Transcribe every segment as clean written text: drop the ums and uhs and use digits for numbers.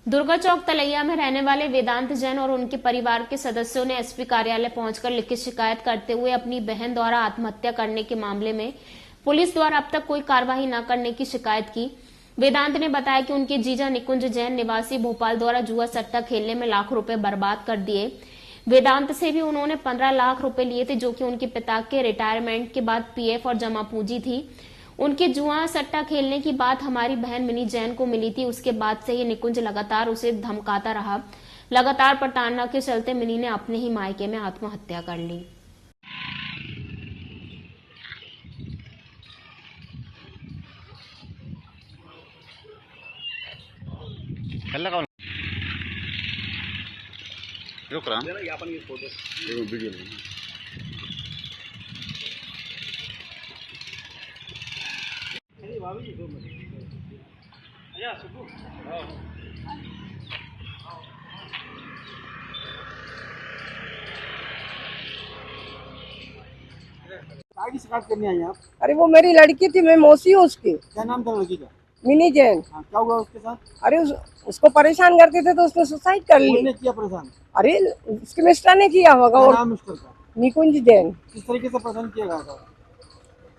दुर्गा चौक तलैया में रहने वाले वेदांत जैन और उनके परिवार के सदस्यों ने एसपी कार्यालय पहुंचकर लिखित शिकायत करते हुए अपनी बहन द्वारा आत्महत्या करने के मामले में पुलिस द्वारा अब तक कोई कार्रवाई न करने की शिकायत की। वेदांत ने बताया कि उनके जीजा निकुंज जैन निवासी भोपाल द्वारा जुआ सट्टा खेलने में लाखों रुपए बर्बाद कर दिए। वेदांत से भी उन्होंने 15 लाख रुपए लिए थे, जो कि उनके पिता के रिटायरमेंट के बाद पीएफ और जमा पूंजी थी। उनके जुआ सट्टा खेलने की बात हमारी बहन मिनी जैन को मिली थी। उसके बाद से ही निकुंज लगातार उसे धमकाता रहा। लगातार प्रताड़ना के चलते मिनी ने अपने ही मायके में आत्महत्या कर ली। रुक रहा वीडियो आगे शिकायत करने आई आप? अरे वो मेरी लड़की थी, मैं मौसी हूँ उसकी। क्या नाम था लड़की का? मिनी जैन। हाँ, क्या हुआ उसके साथ? अरे उसको परेशान करते थे तो उसने सुसाइड कर ली। किसने किया परेशान? अरे उसके मिस्टर ने किया होगा। क्या और नाम मिस्टर का? निकुंज जैन। किस तरीके से परेशान किया गया था?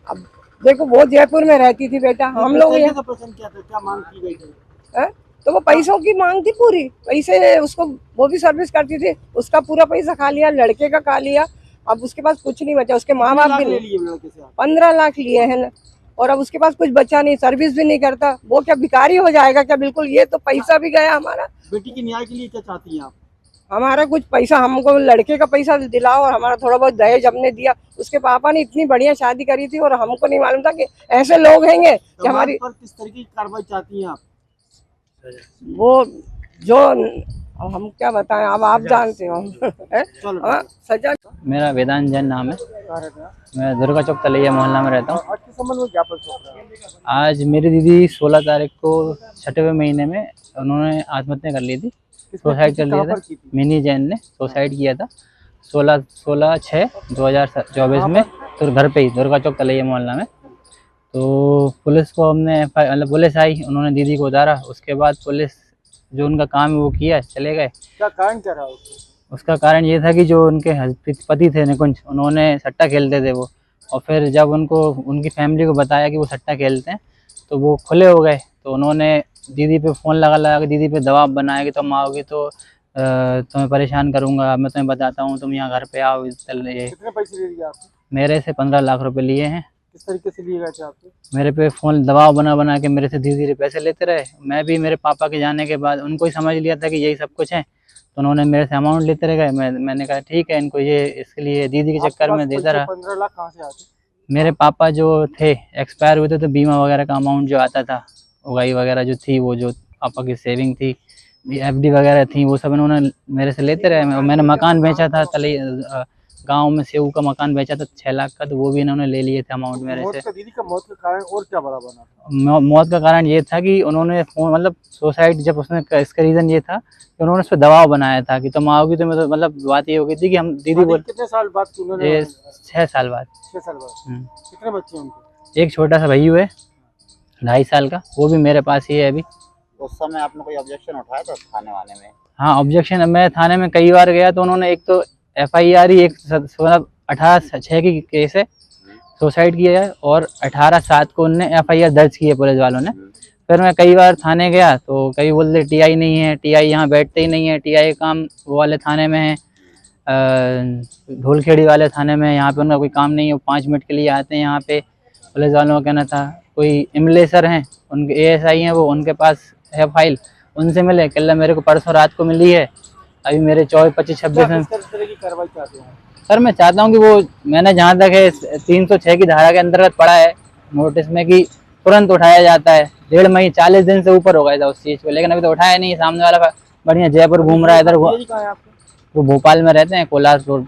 अब देखो, वो जयपुर में रहती थी बेटा, हम लोग किस तरीके यहाँ से परेशान किया था? क्या मांग की गई थी? है? तो वो पैसों की मांग थी पूरी। पैसे उसको, वो भी सर्विस करती थी, उसका पूरा पैसा खा लिया, लड़के का खा लिया। अब उसके पास कुछ नहीं बचा। उसके माँ बाप भी ले नहीं। लिए लड़के से आप? 15 लाख लिए है ना, और अब उसके पास कुछ बचा नहीं, सर्विस भी नहीं करता। वो क्या भिखारी हो जाएगा क्या? बिल्कुल, ये तो पैसा भी गया हमारा। बेटी की न्याय के लिए क्या चाहती हैं आप? हमारा कुछ पैसा, हमको लड़के का पैसा दिलाओ, और हमारा थोड़ा बहुत दहेज हमने दिया। उसके पापा ने इतनी बढ़िया शादी करी थी और हमको नहीं मालूम था कि ऐसे लोग हैंगे कि हमारी। पर किस तरीके की कार्रवाई चाहती हैं आप? वो जो, अब हम क्या बताएं, अब आप जानते हो। चलो सजा। मेरा वेदांत जैन नाम है। कहाँ रहते हैं? मैं दुर्गा चौक तलैया मोहल्ला में रहता हूँ। आज के संबंध में क्या पता? आज मेरी दीदी 16 तारीख को 6वें महीने में उन्होंने आत्महत्या कर ली थी, सुसाइड कर लिया था। मिनी जैन ने सुसाइड किया था 16/6/2024 में, तो घर पे ही दुर्गा चौक तलैया मोहल्ला में। तो पुलिस को हमने मतलब पुलिस आई, उन्होंने दीदी को उतारा। उसके बाद पुलिस जो उनका काम है वो किया, चले गए। क्या कारण क्या रहा उसका कारण ये था कि जो उनके पति थे निकुंज, उन्होंने सट्टा खेलते थे वो, और फिर जब उनको उनकी फैमिली को बताया कि वो सट्टा खेलते हैं तो वो खुले हो गए। तो उन्होंने दीदी पे फ़ोन लगा के दीदी पे दबाव बनाया कि तुम आओगी तो तुम्हें परेशान करूँगा, मैं तुम्हें बताता हूँ, तुम यहाँ घर पे आओ। कितने पैसे ले लिए आपने? मेरे से 15 लाख रुपए लिए हैं। किस तरीके से लिए गए थे आपसे? मेरे पे फ़ोन दबाव बना के मेरे से धीरे धीरे पैसे लेते रहे। मैं भी मेरे पापा के जाने के बाद उनको ही समझ लिया था कि यही सब कुछ है, तो उन्होंने मेरे से अमाउंट लेते रह गए। मैंने कहा ठीक है, इनको ये इसके लिए दीदी के चक्कर में देता रहा। 15 लाख कहाँ से आते? मेरे पापा जो थे एक्सपायर हुए थे, तो बीमा वगैरह का अमाउंट जो आता था, उगाई वगैरह जो थी, वो जो पापा की सेविंग थी, एफडी वगैरह थी, वो सब इन्होंने मेरे से लेते रहे। मैंने मकान बेचा था गांव में, सेऊ का मकान बेचा था 6 लाख का, तो वो भी इन्होंने ले लिए थे अमाउंट मेरे से। दीदी का मौत का कारण और क्या बड़ा बना? मौत का कारण ये था कि उन्होंने फोन मतलब सुसाइड जब उसने, इसका रीज़न ये था कि उन्होंने उस पर दबाव बनाया था कि तुम आओगी तो मैं, तो मतलब बात ये हो गई थी कि हम दीदी बोल। कितने साल बाद? 6 साल बाद। 6 साल बाद। कितने बच्चे उनके? एक छोटा सा भैया है 2.5 साल का, वो भी मेरे पास ही है अभी। उस समय आपने कोई ऑब्जेक्शन उठाया था थाने वाले में? हाँ, ऑब्जेक्शन मैं थाने में कई बार गया, तो उन्होंने एक तो FIR ही, एक मतलब 18/6 की केस है, सुसाइड किया है, और 18/7 को उनने FIR दर्ज की है पुलिस वालों ने। फिर मैं कई बार थाने गया तो कई बोलते TI नहीं है, TI यहाँ बैठते ही नहीं है, TI काम वो वाले थाने में है, धूलखेड़ी वाले थाने में, यहाँ पे उनका कोई काम नहीं है, वो 5 मिनट के लिए आते हैं यहाँ पे। पुलिस वालों का कहना था कोई इमलेसर हैं, उनके ASI हैं, वो उनके पास है फाइल, उनसे मिले। कल मेरे को परसों रात को मिली है, अभी मेरे 24, 25, 26 में। सर मैं चाहता हूँ कि वो, मैंने जहाँ तक है 306 की धारा के अंतर्गत पढ़ा है नोटिस में कि तुरंत उठाया जाता है। 1.5 महीने 40 दिन से ऊपर हो गया था उस चीज़ को, लेकिन अभी तो उठाया नहीं। सामने वाला बढ़िया जयपुर घूम रहा है इधर, वो भोपाल में रहते हैं, कोलार रोड।